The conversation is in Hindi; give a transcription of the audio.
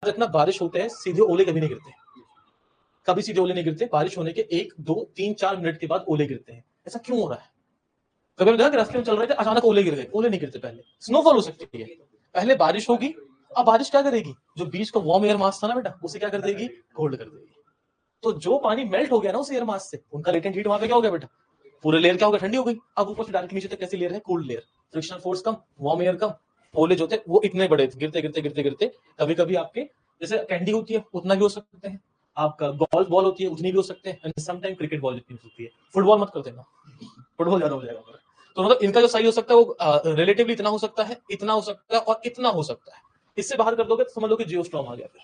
रखना, बारिश होते हैं सीधे ओले कभी नहीं गिरते, कभी सीधे ओले नहीं गिरते। बारिश होने के 1, 2, 3, 4 मिनट के बाद ओले गिरते हैं। ऐसा क्यों हो रहा है? कभी देखा कि रास्ते में चल रहे थे, अचानक ओले गिर गए? ओले नहीं गिरते। पहले स्नोफॉल हो सकती है, पहले बारिश होगी। अब बारिश क्या करेगी? जो बीच का वार्म एयर मास था ना बेटा, उसे क्या कर देगी? कोल्ड कर देगी। तो जो पानी मेल्ट हो गया ना उस एयर मास से, उनका लेटेंट हीट वहां पे क्या हो गया बेटा? पूरे लेयर क्या हो गया? ठंडी हो गई। अब ऊपर से डायरेक्ट नीचे तक कैसी लेयर है? Cold layer. फ्रिक्शनल फोर्स कम, वार्म एयर कम, ओले जो थे वो इतने बड़े थे, गिरते गिरते गिरते गिरते कभी कभी आपके जैसे कैंडी होती है उतना भी हो सकते हैं, आपका गोल्फ बॉल होती है उतनी भी हो सकते हैं, एंड समटाइम क्रिकेट बॉल जितनी हो सकती है। फुटबॉल मत कर देना, फुटबॉल ज्यादा हो जाएगा। तो मतलब इनका जो साइज हो सकता है वो रिलेटिवली इतना हो सकता है, इतना हो सकता है और इतना हो सकता है। इससे बाहर कर दोगे तो समझ लो कि जियोस्टॉर्म आ गया फिर।